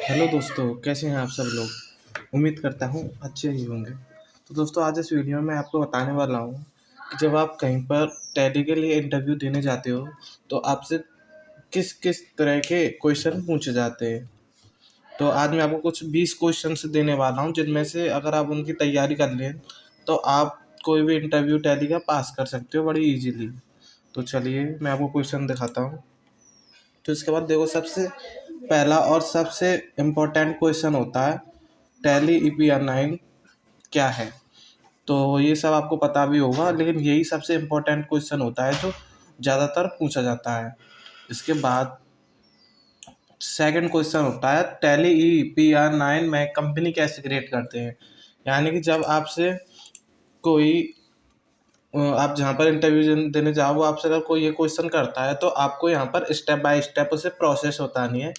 Hello दोस्तों, कैसे हैं आप सब लोग। उम्मीद करता हूँ अच्छे ही होंगे। तो दोस्तों, आज इस वीडियो में आपको बताने वाला हूँ कि जब आप कहीं पर टैली के लिए इंटरव्यू देने जाते हो तो आपसे किस किस तरह के क्वेश्चन पूछे जाते हैं। तो आज मैं आपको कुछ 20 क्वेश्चन देने वाला हूँ, जिनमें से अगर आप उनकी तैयारी कर लें तो आप कोई भी इंटरव्यू टैली का पास कर सकते हो बड़ी इजीली। तो चलिए मैं आपको क्वेश्चन दिखाता हूँ। तो इसके बाद देखो, सबसे पहला और सबसे इम्पोर्टेंट क्वेश्चन होता है, टैली EPR9 क्या है। तो ये सब आपको पता भी होगा, लेकिन यही सबसे इम्पोर्टेंट क्वेश्चन होता है जो ज़्यादातर पूछा जाता है। इसके बाद सेकंड क्वेश्चन होता है, टैली EPR9 में कंपनी कैसे क्रिएट करते हैं। यानी कि जब आपसे कोई आप जहाँ पर इंटरव्यू देने जाओ, वो आपसे अगर कोई ये क्वेश्चन करता है तो आपको यहाँ पर स्टेप बाय स्टेप उसे प्रोसेस बतानी है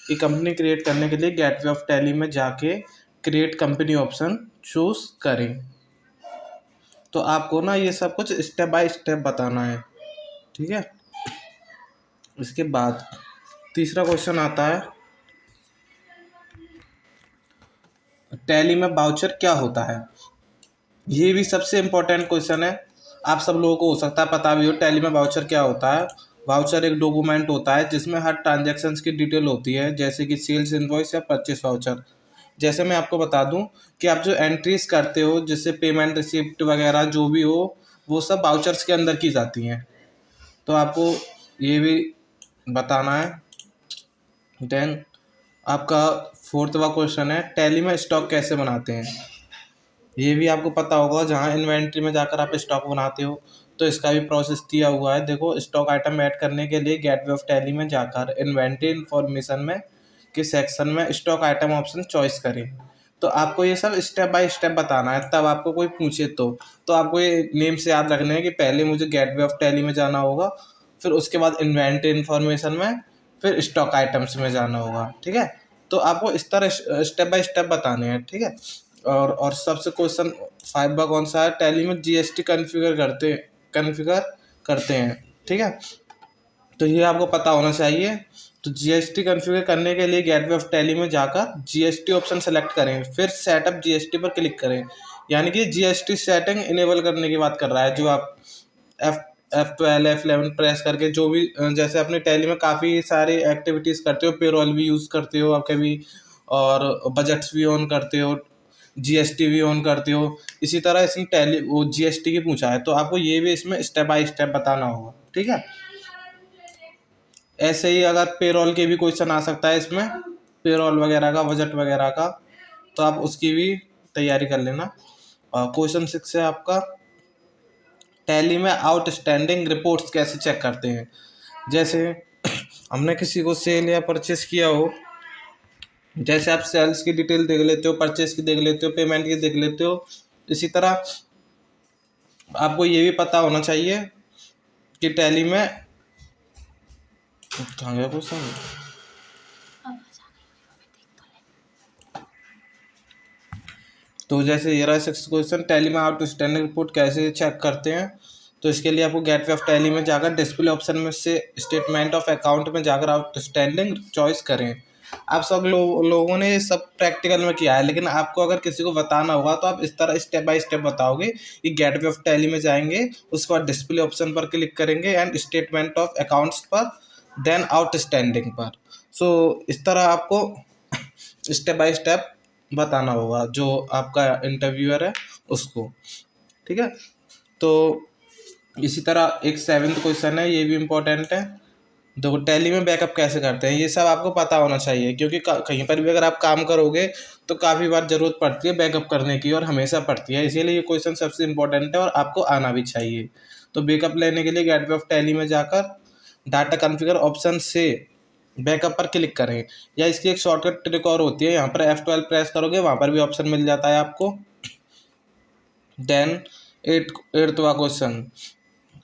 कि कंपनी क्रिएट करने के लिए गेटवे ऑफ टैली में जाके क्रिएट कंपनी ऑप्शन चूज करें। तो आपको ना ये सब कुछ स्टेप बाय स्टेप बताना है, ठीक है। इसके बाद तीसरा क्वेश्चन आता है, टैली में बाउचर क्या होता है। ये भी सबसे इम्पोर्टेंट क्वेश्चन है। आप सब लोगों को हो सकता है पता भी हो टैली में वाउचर क्या होता है। वाउचर एक डॉक्यूमेंट होता है जिसमें हर ट्रांजैक्शंस की डिटेल होती है, जैसे कि सेल्स इनवॉइस या परचेस वाउचर। जैसे मैं आपको बता दूं कि आप जो एंट्रीज करते हो, जिससे पेमेंट रिसिप्ट वगैरह जो भी हो, वो सब वाउचर्स के अंदर की जाती हैं। तो आपको ये भी बताना है। देन आपका फोर्थवा क्वेश्चन है, टैली में स्टॉक कैसे बनाते हैं। ये भी आपको पता होगा, जहाँ इन्वेंट्री में जाकर आप स्टॉक बनाते हो तो इसका भी प्रोसेस दिया हुआ है। देखो, स्टॉक आइटम ऐड करने के लिए गेटवे ऑफ टैली में जाकर इन्वेंट्री इन्फॉर्मेशन में के सेक्शन में स्टॉक आइटम ऑप्शन चॉइस करें। तो आपको ये सब स्टेप बाय स्टेप बताना है, तब आपको कोई पूछे तो आपको ये नेम से याद रखना है कि पहले मुझे गेटवे ऑफ टैली में जाना होगा, फिर उसके बाद इन्वेंट्री इन्फॉर्मेशन में, फिर स्टॉक आइटम्स में जाना होगा, ठीक है। तो आपको इस तरह स्टेप बाय स्टेप बताने हैं, ठीक है। और सबसे क्वेश्चन 5 कौन सा है, टैली में GST कन्फिगर करते हैं, ठीक है। तो ये आपको पता होना चाहिए। तो GST कन्फिगर करने के लिए गेटवे ऑफ टैली में जाकर GST ऑप्शन सेलेक्ट करें, फिर सेटअप GST पर क्लिक करें। यानी कि GST सेटिंग इनेबल करने की बात कर रहा है। जो आप एफ F12 F11 प्रेस करके जो भी जैसे अपने टैली में काफ़ी सारी एक्टिविटीज़ करते हो, पेरोल भी यूज़ करते हो आप कभी, और बजट्स भी ऑन करते हो, GST भी ऑन करते हो। इसी तरह इसमें टैली वो GST की पूछा है, तो आपको ये भी इसमें स्टेप बाय स्टेप बताना होगा, ठीक है। ऐसे ही अगर पेरोल के भी क्वेश्चन आ सकता है इसमें, पेरोल वगैरह का, बजट वगैरह का, तो आप उसकी भी तैयारी कर लेना। क्वेश्चन 6 है आपका, टैली में आउटस्टैंडिंग रिपोर्ट्स कैसे चेक करते हैं। जैसे हमने किसी को सेल या परचेस किया हो, जैसे आप सेल्स की डिटेल देख लेते हो, परचेस की देख लेते हो, पेमेंट की देख लेते हो, इसी तरह आपको ये भी पता होना चाहिए कि टैली में कहाँ गया क्वेश्चन। तो जैसे ये रहा 6 क्वेश्चन, टैली में आउटस्टैंडिंग रिपोर्ट कैसे चेक करते हैं। तो इसके लिए आपको गेटवे ऑफ टैली में जाकर डिस्प्ले ऑप्शन में से स्टेटमेंट ऑफ अकाउंट में जाकर आउटस्टैंडिंग चॉइस करें। आप सब लोगों ने ये सब प्रैक्टिकल में किया है, लेकिन आपको अगर किसी को बताना होगा तो आप इस तरह स्टेप बाय स्टेप बताओगे कि गेटवे ऑफ टैली में जाएंगे, उसके बाद डिस्प्ले ऑप्शन पर क्लिक करेंगे एंड स्टेटमेंट ऑफ अकाउंट्स पर, देन आउटस्टैंडिंग पर। सो इस तरह आपको स्टेप बाय स्टेप बताना होगा जो आपका इंटरव्यूअर है उसको, ठीक है। तो इसी तरह एक 7th क्वेश्चन है, ये भी इम्पोर्टेंट है। देखो, टैली में बैकअप कैसे करते हैं, ये सब आपको पता होना चाहिए, क्योंकि कहीं पर भी अगर आप काम करोगे तो काफ़ी बार ज़रूरत पड़ती है बैकअप करने की, और हमेशा पड़ती है, इसीलिए ये क्वेश्चन सबसे इम्पोर्टेंट है और आपको आना भी चाहिए। तो बैकअप लेने के लिए गेटवे ऑफ टैली में जाकर डाटा कॉन्फ़िगर ऑप्शन से बैकअप पर क्लिक करें, या इसकी एक शॉर्टकट ट्रिक और होती है, यहाँ पर F12 प्रेस करोगे, वहाँ पर भी ऑप्शन मिल जाता है आपको। देन 8वां क्वेश्चन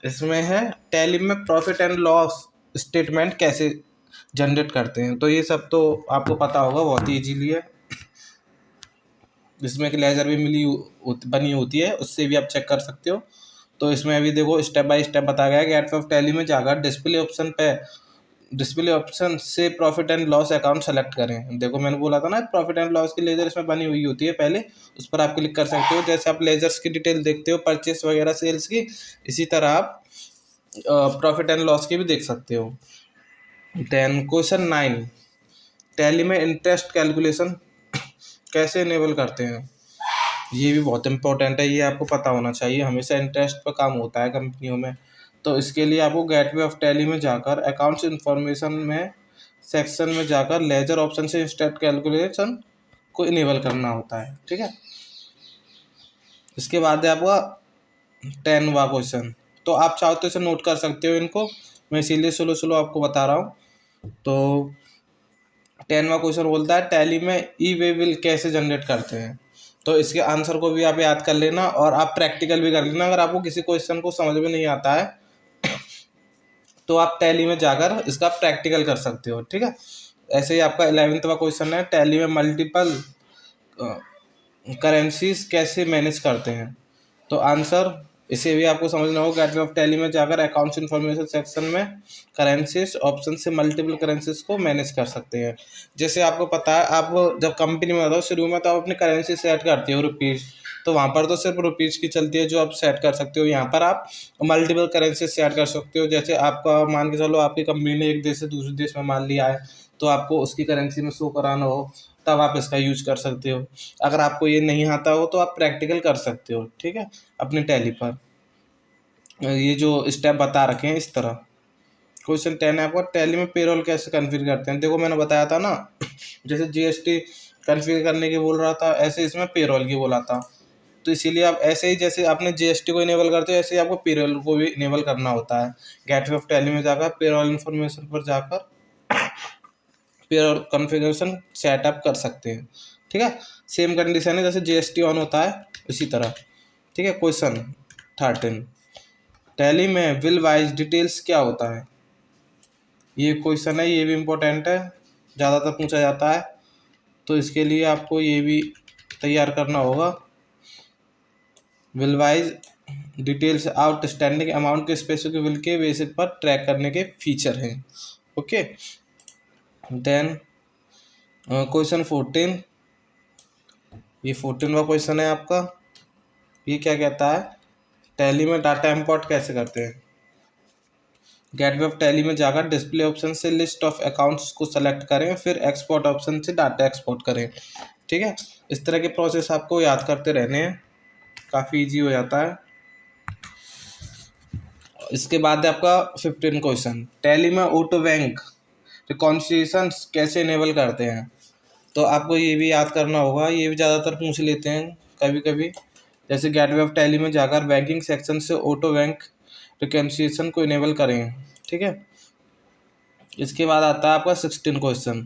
इसमें है, टैली में प्रॉफिट एंड लॉस स्टेटमेंट कैसे जनरेट करते हैं। तो ये सब तो आपको पता होगा, बहुत ही ईजीली है। इसमें एक लेजर भी बनी होती है, उससे भी आप चेक कर सकते हो। तो इसमें अभी देखो स्टेप बाय स्टेप बताया गया है। गेटवे ऑफ टैली में जाकर डिस्प्ले ऑप्शन पे डिस्प्ले ऑप्शन से profit and loss account select करें। देखो मैंने बोला था ना प्रॉफिट एंड लॉस की लेजर इसमें बनी हुई होती है पहले, उस पर आप क्लिक कर सकते हो। जैसे आप लेजर्स की डिटेल देखते हो परचेस वगैरह सेल्स की, इसी तरह आप प्रॉफिट एंड लॉस की भी देख सकते हो। देन क्वेश्चन 9, टैली में इंटरेस्ट कैलकुलेशन कैसे इनेबल करते हैं। ये भी बहुत इंपॉर्टेंट है, ये आपको पता होना चाहिए, हमेशा इंटरेस्ट पर काम होता है कंपनियों में। तो इसके लिए आपको गेटवे ऑफ टैली में जाकर अकाउंट्स इंफॉर्मेशन में सेक्शन में जाकर लेजर ऑप्शन से इंटरेस्ट कैलकुलेशन को इनेबल करना होता है। ठीक है, इसके बाद है आपका 10वां क्वेश्चन। तो आप चाहो तो इसे नोट कर सकते हो इनको, मैं इसीलिए स्लो स्लो आपको बता रहा हूँ। तो 10वां क्वेश्चन बोलता है टैली में ई वे बिल कैसे जनरेट करते हैं। तो इसके आंसर को भी आप याद कर लेना और आप प्रैक्टिकल भी कर लेना। अगर आपको किसी क्वेश्चन को समझ में नहीं आता है तो आप टैली में जाकर इसका प्रैक्टिकल कर सकते हो। ठीक है, ऐसे ही आपका 11वां क्वेश्चन है टैली में मल्टीपल करेंसीज कैसे मैनेज करते हैं। तो आंसर इसे भी आपको समझना होगा। गेटवे ऑफ टैली में जाकर अकाउंट्स इन्फॉर्मेशन सेक्शन में करेंसीज ऑप्शन से मल्टीपल करेंसीज को मैनेज कर सकते हैं। जैसे आपको पता है, आप जब कंपनी में होते हो शुरू में तो आप अपनी करेंसी सेट करते हो रुपीज़, तो वहाँ पर तो सिर्फ रुपीज़ की चलती है जो आप सेट कर सकते हो। यहाँ पर आप मल्टीपल करेंसी सेट कर सकते हो। जैसे आपका मान के चलो आपकी कंपनी ने एक देश से दूसरे देश में माल लिया है, तो आपको उसकी करेंसी में शो कराना हो तब आप इसका यूज कर सकते हो। अगर आपको ये नहीं आता हो तो आप प्रैक्टिकल कर सकते हो। ठीक है, अपने टैली पर ये जो स्टेप बता रखे हैं इस तरह। क्वेश्चन 10 है आपका टैली में पेरोल कैसे कन्फिगर करते हैं। देखो मैंने बताया था ना, जैसे जीएसटी कन्फिगर करने की बोल रहा था, ऐसे इसमें पेरोल की बोला था। तो इसीलिए आप ऐसे ही जैसे आपने जीएसटी को इनेबल करते हो ऐसे ही आपको पेरोल को भी इनेबल करना होता है। गेटवे ऑफ टैली में जाकर पेरोल इन्फॉर्मेशन पर जाकर पेरोल कॉन्फ़िगरेशन सेटअप कर सकते हैं। ठीक है, सेम कंडीशन है जैसे जीएसटी ऑन होता है इसी तरह। ठीक है, क्वेश्चन 13, टैली में बिल वाइज डिटेल्स क्या होता है। ये क्वेश्चन है, ये भी इम्पोर्टेंट है, ज़्यादातर पूछा जाता है, तो इसके लिए आपको ये भी तैयार करना होगा। Bill wise details outstanding amount के स्पेसिफिक बिल के बेसिस पर ट्रैक करने के फीचर हैं। ओके, देन क्वेश्चन 14, ये 14वां क्वेश्चन है आपका। ये क्या कहता है, टैली में डाटा इंपोर्ट कैसे करते हैं। गेटवे ऑफ टैली में जाकर डिस्प्ले ऑप्शन से लिस्ट ऑफ अकाउंट्स को सेलेक्ट करें, फिर एक्सपोर्ट ऑप्शन से डाटा एक्सपोर्ट करें। ठीक है, इस तरह के प्रोसेस आपको याद करते रहने हैं, काफ़ी इजी हो जाता है। इसके बाद है आपका 15 क्वेश्चन, टैली में ऑटो बैंक रिकॉन्सिलिएशन कैसे इनेबल करते हैं। तो आपको ये भी याद करना होगा, ये भी ज़्यादातर पूछ लेते हैं कभी कभी। जैसे गेटवे ऑफ टैली में जाकर बैंकिंग सेक्शन से ऑटो बैंक रिकॉन्सिलिएशन को इनेबल करें। ठीक है, इसके बाद आता है आपका 16 क्वेश्चन,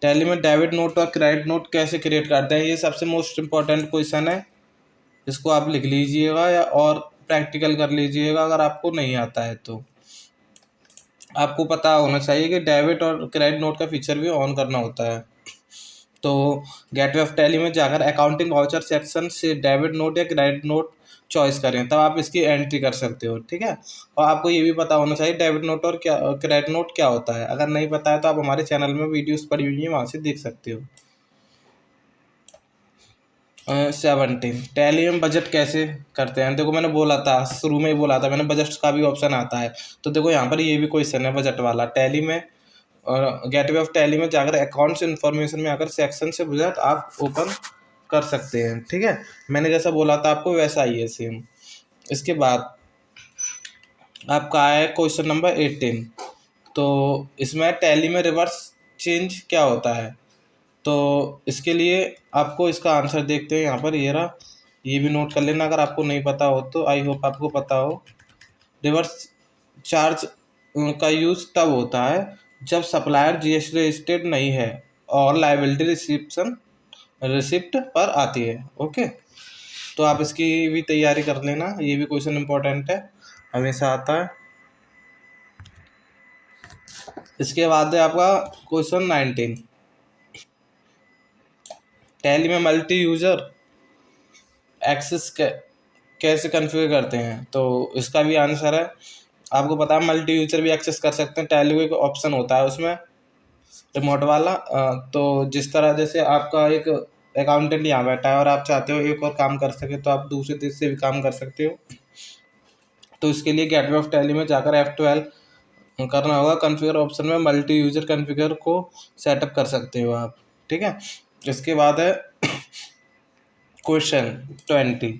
टैली में डेबिट नोट और क्रेडिट नोट कैसे क्रिएट करते हैं। ये सबसे मोस्ट इम्पॉर्टेंट क्वेश्चन है, इसको आप लिख लीजिएगा या और प्रैक्टिकल कर लीजिएगा अगर आपको नहीं आता है तो। आपको पता होना चाहिए कि डेबिट और क्रेडिट नोट का फीचर भी ऑन करना होता है। तो गेटवे ऑफ टैली में जाकर अकाउंटिंग वाउचर सेक्शन से डेबिट नोट या क्रेडिट नोट चॉइस करें, तब आप इसकी एंट्री कर सकते हो। ठीक है, और आपको ये भी पता होना चाहिए डेबिट नोट और क्या क्रेडिट नोट क्या होता है। अगर नहीं पता है तो आप हमारे चैनल में वीडियोस पड़ी हुई हैं, वहाँ से देख सकते हो। 17, टैली में बजट कैसे करते हैं। देखो मैंने बोला था, शुरू में ही बोला था मैंने, बजट का भी ऑप्शन आता है। तो देखो यहाँ पर ये भी क्वेश्चन है बजट वाला, टैली में और गेटवे ऑफ टैली में जाकर अकाउंट्स इन्फॉर्मेशन में आकर सेक्शन से बजट आप ओपन कर सकते हैं। ठीक है, मैंने जैसा बोला था आपको वैसा ही है सेम। इसके बाद आपका आया है क्वेश्चन नंबर 18, तो इसमें टैली में रिवर्स चेंज क्या होता है। तो इसके लिए आपको इसका आंसर देखते हैं यहाँ पर, ये रहा, ये भी नोट कर लेना अगर आपको नहीं पता हो तो। आई होप आपको पता हो। रिवर्स चार्ज का यूज़ तब होता है जब सप्लायर जीएसटी रजिस्टर्ड नहीं है और लायबिलिटी रिसिप्ट पर आती है। ओके, तो आप इसकी भी तैयारी कर लेना, ये भी क्वेश्चन इंपॉर्टेंट है, हमेशा आता है। इसके बाद है आपका क्वेश्चन 19, टैली में मल्टी यूज़र एक्सेस कैसे कन्फिगर करते हैं। तो इसका भी आंसर है, आपको पता है मल्टी यूजर भी एक्सेस कर सकते हैं, टैली एक ऑप्शन होता है उसमें रिमोट वाला। तो जिस तरह जैसे आपका एक अकाउंटेंट यहाँ बैठा है और आप चाहते हो एक और काम कर सके, तो आप दूसरे देश से भी काम कर सकते हो। तो इसके लिए गेटवे ऑफ टैली में जाकर F12 करना होगा। कॉन्फ़िगर ऑप्शन में मल्टी यूजर कॉन्फ़िगर को सेटअप कर सकते हो आप, ठीक है। इसके बाद है क्वेश्चन 20,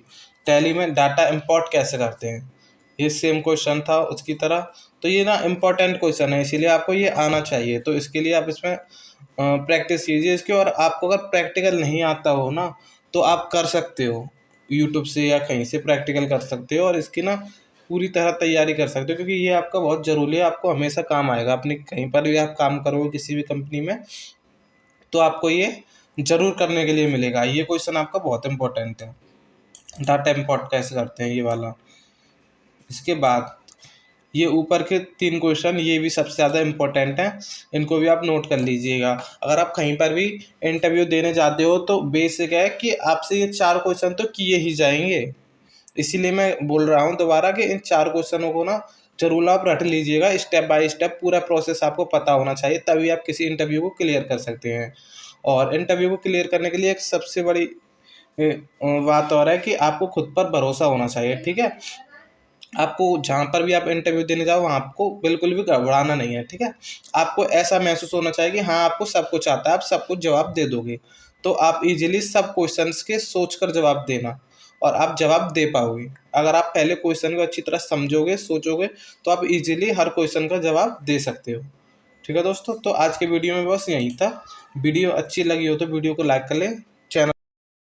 टैली में डाटा इंपोर्ट कैसे करते हैं। ये सेम क्वेश्चन था उसकी तरह, तो ये ना इम्पोर्टेंट क्वेश्चन है, इसीलिए आपको ये आना चाहिए। तो इसके लिए आप इसमें प्रैक्टिस कीजिए इसकी। और आपको अगर प्रैक्टिकल नहीं आता हो ना, तो आप कर सकते हो यूट्यूब से या कहीं से प्रैक्टिकल कर सकते हो, और इसकी ना पूरी तरह तैयारी कर सकते हो, क्योंकि ये आपका बहुत ज़रूरी है, आपको हमेशा काम आएगा। अपनी कहीं पर भी आप काम करोगे किसी भी कंपनी में, तो आपको ये ज़रूर करने के लिए मिलेगा। ये क्वेश्चन आपका बहुत इंपॉर्टेंट है, डाटा इंपोर्ट कैसे करते हैं ये वाला। इसके बाद ये ऊपर के 3 क्वेश्चन, ये भी सबसे ज़्यादा इम्पोर्टेंट हैं, इनको भी आप नोट कर लीजिएगा। अगर आप कहीं पर भी इंटरव्यू देने जाते हो तो बेसिक है कि आपसे ये 4 क्वेश्चन तो किए ही जाएंगे। इसीलिए मैं बोल रहा हूँ दोबारा कि इन 4 क्वेश्चनों को ना जरूर आप रट लीजिएगा। स्टेप बाय स्टेप पूरा प्रोसेस आपको पता होना चाहिए, तभी आप किसी इंटरव्यू को क्लियर कर सकते हैं। और इंटरव्यू को क्लियर करने के लिए एक सबसे बड़ी बात और है कि आपको खुद पर भरोसा होना चाहिए, ठीक है। आपको जहाँ पर भी आप इंटरव्यू देने जाओ वहाँ आपको बिल्कुल भी गड़बड़ाना नहीं है, ठीक है। आपको ऐसा महसूस होना चाहिए कि हाँ, आपको सब कुछ आता है, आप सब कुछ जवाब दे दोगे, तो आप इजीली सब क्वेश्चंस के सोचकर जवाब देना, और आप जवाब दे पाओगे। अगर आप पहले क्वेश्चन को अच्छी तरह समझोगे, सोचोगे, तो आप इजीली हर क्वेश्चन का जवाब दे सकते हो, ठीक है दोस्तों। तो आज के वीडियो में बस यही था। वीडियो अच्छी लगी हो तो वीडियो को लाइक कर लें,